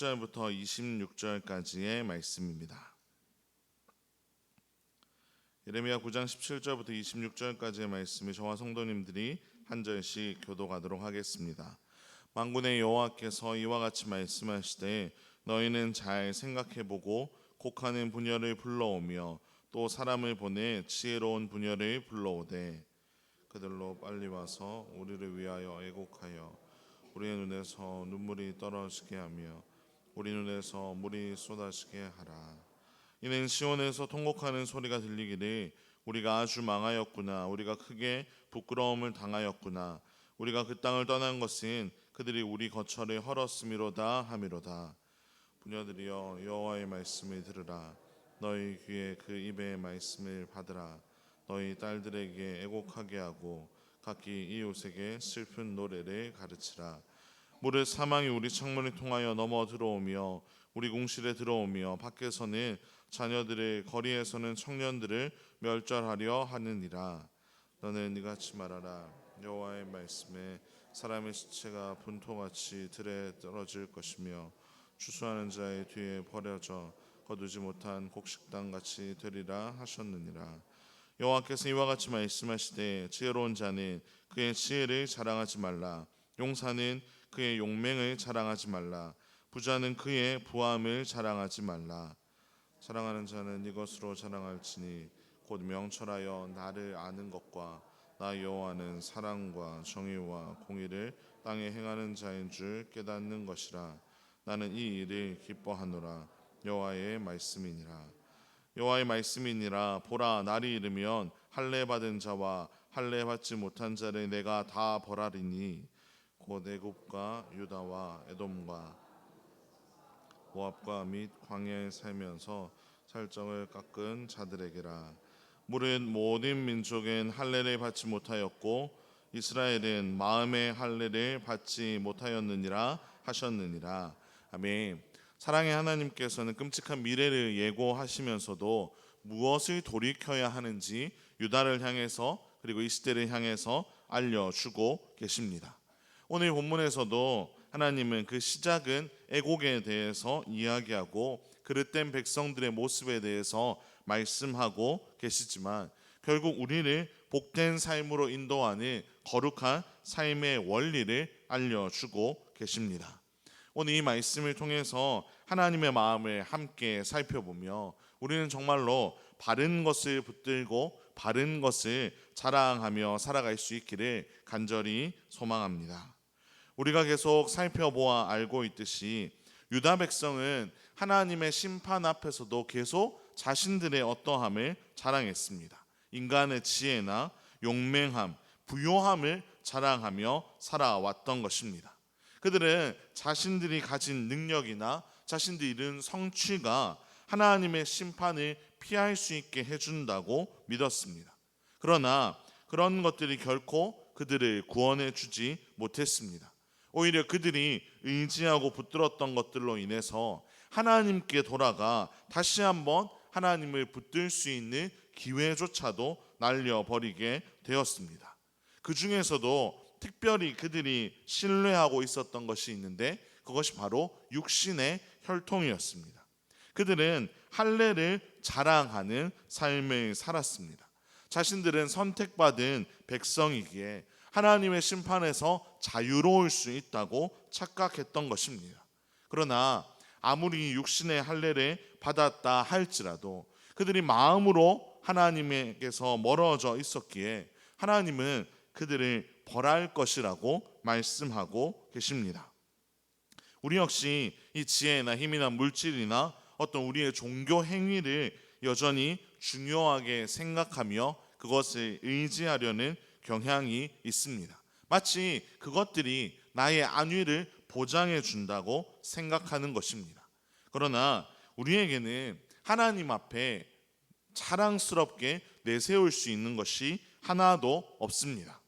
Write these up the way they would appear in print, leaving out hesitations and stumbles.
1절부터 26절까지의 말씀입니다. 예레미야 9장 17절부터 26절까지의 말씀을 저와 성도님들이 한 절씩 교독하도록 하겠습니다. 만군의 여호와께서 이와 같이 말씀하시되 너희는 잘 생각해보고 곡하는 부녀를 불러오며 또 사람을 보내 지혜로운 부녀를 불러오되 그들로 빨리 와서 우리를 위하여 애곡하여 우리의 눈에서 눈물이 떨어지게 하며 우리 눈에서 물이 쏟아지게 하라. 이는 시온에서 통곡하는 소리가 들리기를 우리가 아주 망하였구나, 우리가 크게 부끄러움을 당하였구나, 우리가 그 땅을 떠난 것은 그들이 우리 거처를 헐었음이로다 하미로다. 부녀들이여 여호와의 말씀을 들으라. 너희 귀에 그 입의 말씀을 받으라. 너희 딸들에게 애곡하게 하고 각기 이웃에게 슬픈 노래를 가르치라. 무릇 사망이 우리 창문을 통하여 넘어 들어오며 우리 궁실에 들어오며 밖에서는 자녀들을 거리에서는 청년들을 멸절하려 하느니라. 너는 이같이 말하라. 여호와의 말씀에 사람의 시체가 분토같이 들에 떨어질 것이며 추수하는 자의 뒤에 버려져 거두지 못한 곡식당같이 되리라 하셨느니라. 여호와께서 이와 같이 말씀하시되 지혜로운 자는 그의 지혜를 자랑하지 말라. 용사는 그의 용맹을 자랑하지 말라. 부자는 그의 부함을 자랑하지 말라. 자랑하는 자는 이것으로 자랑할지니 곧 명철하여 나를 아는 것과 나 여호와는 사랑과 정의와 공의를 땅에 행하는 자인 줄 깨닫는 것이라. 나는 이 일을 기뻐하노라. 여호와의 말씀이니라. 여호와의 말씀이니라. 보라, 날이 이르면 할례 받은 자와 할례 받지 못한 자를 내가 다 벌하리니 곧 애굽과 유다와 에돔과 모압과 및 광야에 살면서 살점을 깎은 자들에게라. 무릇 모든 민족은 할례를 받지 못하였고 이스라엘은 마음의 할례를 받지 못하였느니라 하셨느니라. 아멘. 사랑의 하나님께서는 끔찍한 미래를 예고하시면서도 무엇을 돌이켜야 하는지 유다를 향해서 그리고 이스라엘을 향해서 알려주고 계십니다. 오늘 본문에서도 하나님은 그 시작은 애곡에 대해서 이야기하고 그릇된 백성들의 모습에 대해서 말씀하고 계시지만 결국 우리를 복된 삶으로 인도하는 거룩한 삶의 원리를 알려주고 계십니다. 오늘 이 말씀을 통해서 하나님의 마음을 함께 살펴보며 우리는 정말로 바른 것을 붙들고 바른 것을 자랑하며 살아갈 수 있기를 간절히 소망합니다. 우리가 계속 살펴보아 알고 있듯이 유다 백성은 하나님의 심판 앞에서도 계속 자신들의 어떠함을 자랑했습니다. 인간의 지혜나 용맹함, 부요함을 자랑하며 살아왔던 것입니다. 그들은 자신들이 가진 능력이나 자신들이 이룬 성취가 하나님의 심판을 피할 수 있게 해준다고 믿었습니다. 그러나 그런 것들이 결코 그들을 구원해 주지 못했습니다. 오히려 그들이 의지하고 붙들었던 것들로 인해서 하나님께 돌아가 다시 한번 하나님을 붙들 수 있는 기회조차도 날려버리게 되었습니다. 그 중에서도 특별히 그들이 신뢰하고 있었던 것이 있는데 그것이 바로 육신의 혈통이었습니다. 그들은 할례를 자랑하는 삶을 살았습니다. 자신들은 선택받은 백성이기에 하나님의 심판에서 자유로울 수 있다고 착각했던 것입니다. 그러나 아무리 육신의 할례를 받았다 할지라도 그들이 마음으로 하나님에게서 멀어져 있었기에 하나님은 그들을 벌할 것이라고 말씀하고 계십니다. 우리 역시 이 지혜나 힘이나 물질이나 어떤 우리의 종교 행위를 여전히 중요하게 생각하며 그것을 의지하려는 경향이 있습니다. 마치 그것들이 나의 안위를 보장해 준다고 생각하는 것입니다. 그러나 우리에게는 하나님 앞에 자랑스럽게 내세울 수 있는 것이 하나도 없습니다.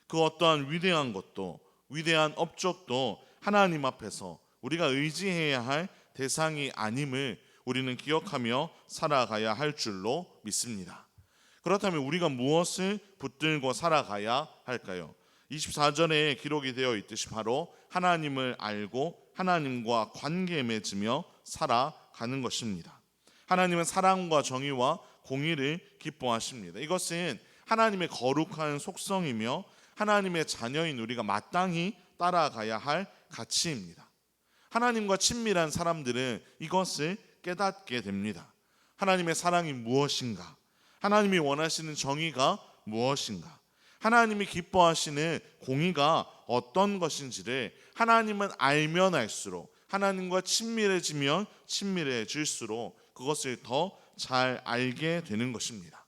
그 어떠한 위대한 것도 위대한 업적도 하나님 앞에서 우리가 의지해야 할 대상이 아님을 우리는 기억하며 살아가야 할 줄로 믿습니다. 그렇다면 우리가 무엇을 붙들고 살아가야 할까요? 24절에 기록이 되어 있듯이 바로 하나님을 알고 하나님과 관계 맺으며 살아가는 것입니다. 하나님은 사랑과 정의와 공의를 기뻐하십니다. 이것은 하나님의 거룩한 속성이며 하나님의 자녀인 우리가 마땅히 따라가야 할 가치입니다. 하나님과 친밀한 사람들은 이것을 깨닫게 됩니다. 하나님의 사랑이 무엇인가? 하나님이 원하시는 정의가 무엇인가? 하나님이 기뻐하시는 공의가 어떤 것인지를 하나님은 알면 알수록, 하나님과 친밀해지면 친밀해질수록 그것을 더 잘 알게 되는 것입니다.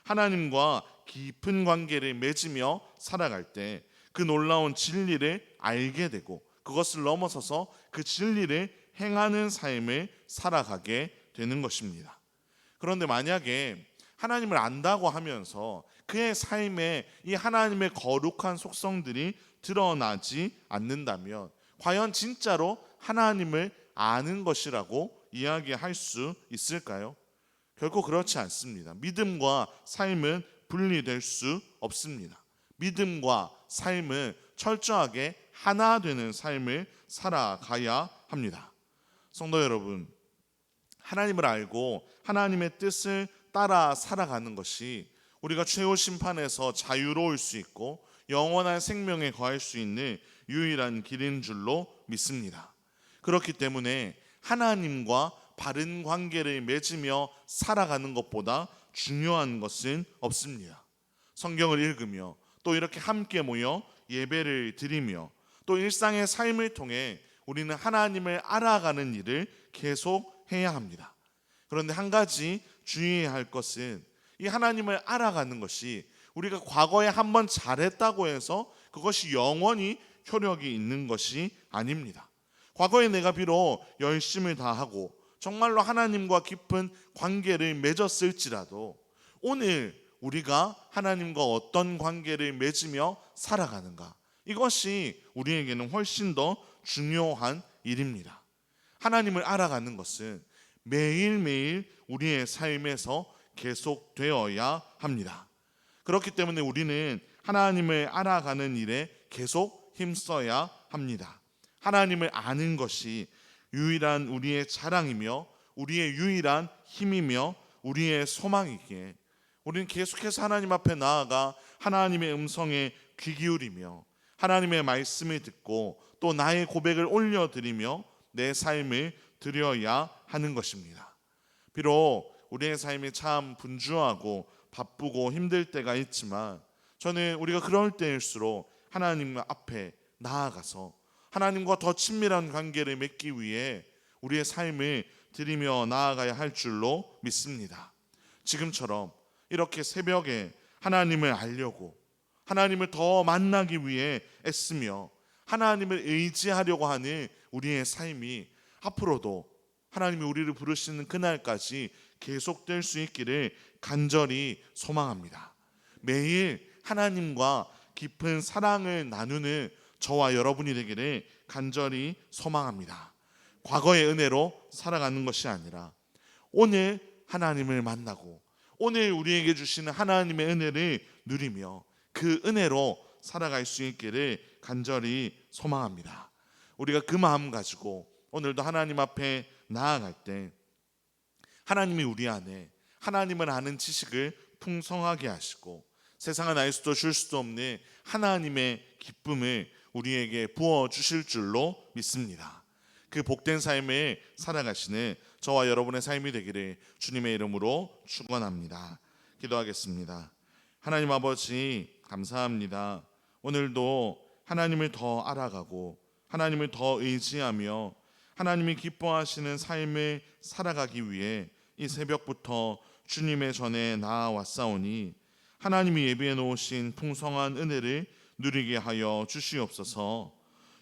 하나님과 깊은 관계를 맺으며 살아갈 때 그 놀라운 진리를 알게 되고 그것을 넘어서서 그 진리를 행하는 삶을 살아가게 되는 것입니다. 그런데 만약에 하나님을 안다고 하면서 그의 삶에 이 하나님의 거룩한 속성들이 드러나지 않는다면 과연 진짜로 하나님을 아는 것이라고 이야기할 수 있을까요? 결코 그렇지 않습니다. 믿음과 삶은 분리될 수 없습니다. 믿음과 삶은 철저하게 하나 되는 삶을 살아가야 합니다. 성도 여러분, 하나님을 알고 하나님의 뜻을 따라 살아가는 것이 우리가 최후 심판에서 자유로울 수 있고 영원한 생명에 거할 수 있는 유일한 길인 줄로 믿습니다. 그렇기 때문에 하나님과 바른 관계를 맺으며 살아가는 것보다 중요한 것은 없습니다. 성경을 읽으며 또 이렇게 함께 모여 예배를 드리며 또 일상의 삶을 통해 우리는 하나님을 알아가는 일을 계속 해야 합니다. 그런데 한 가지 주의해야 할 것은 이 하나님을 알아가는 것이 우리가 과거에 한번 잘했다고 해서 그것이 영원히 효력이 있는 것이 아닙니다. 과거에 내가 비록 열심을 다하고 정말로 하나님과 깊은 관계를 맺었을지라도 오늘 우리가 하나님과 어떤 관계를 맺으며 살아가는가, 이것이 우리에게는 훨씬 더 중요한 일입니다. 하나님을 알아가는 것은 매일매일 우리의 삶에서 계속되어야 합니다. 그렇기 때문에 우리는 하나님을 알아가는 일에 계속 힘써야 합니다. 하나님을 아는 것이 유일한 우리의 자랑이며 우리의 유일한 힘이며 우리의 소망이기에 우리는 계속해서 하나님 앞에 나아가 하나님의 음성에 귀 기울이며 하나님의 말씀을 듣고 또 나의 고백을 올려드리며 내 삶을 드려야 하는 것입니다. 비록 우리의 삶이 참 분주하고 바쁘고 힘들 때가 있지만 저는 우리가 그럴 때일수록 하나님 앞에 나아가서 하나님과 더 친밀한 관계를 맺기 위해 우리의 삶을 드리며 나아가야 할 줄로 믿습니다. 지금처럼 이렇게 새벽에 하나님을 알려고 하나님을 더 만나기 위해 애쓰며 하나님을 의지하려고 하는 우리의 삶이 앞으로도 하나님이 우리를 부르시는 그날까지 계속될 수 있기를 간절히 소망합니다. 매일 하나님과 깊은 사랑을 나누는 저와 여러분이 되기를 간절히 소망합니다. 과거의 은혜로 살아가는 것이 아니라 오늘 하나님을 만나고 오늘 우리에게 주시는 하나님의 은혜를 누리며 그 은혜로 살아갈 수 있기를 간절히 소망합니다. 우리가 그 마음 가지고 오늘도 하나님 앞에 나아갈 때 하나님이 우리 안에 하나님을 아는 지식을 풍성하게 하시고 세상은 알 수도 줄 수도 없는 하나님의 기쁨을 우리에게 부어주실 줄로 믿습니다. 그 복된 삶을 살아가시는 저와 여러분의 삶이 되기를 주님의 이름으로 축원합니다. 기도하겠습니다. 하나님 아버지 감사합니다. 오늘도 하나님을 더 알아가고 하나님을 더 의지하며 하나님이 기뻐하시는 삶을 살아가기 위해 이 새벽부터 주님의 전에 나아왔사오니 하나님이 예비해 놓으신 풍성한 은혜를 누리게 하여 주시옵소서.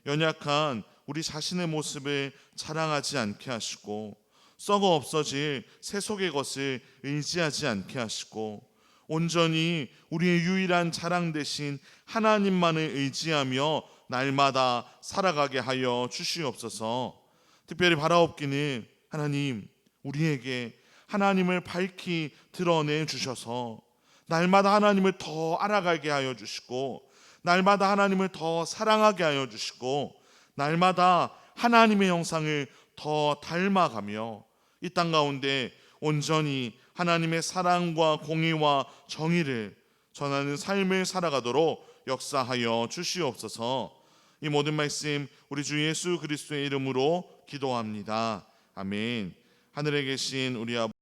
연약한 우리 자신의 모습을 자랑하지 않게 하시고 썩어 없어질 세속의 것을 의지하지 않게 하시고 온전히 우리의 유일한 자랑 대신 하나님만을 의지하며 날마다 살아가게 하여 주시옵소서. 특별히 바라옵기는 하나님 우리에게 하나님을 밝히 드러내 주셔서 날마다 하나님을 더 알아가게 하여 주시고 날마다 하나님을 더 사랑하게 하여 주시고 날마다 하나님의 형상을 더 닮아가며 이 땅 가운데 온전히 하나님의 사랑과 공의와 정의를 전하는 삶을 살아가도록 역사하여 주시옵소서. 이 모든 말씀 우리 주 예수 그리스도의 이름으로 기도합니다. 아멘. 하늘에 계신 우리 아버지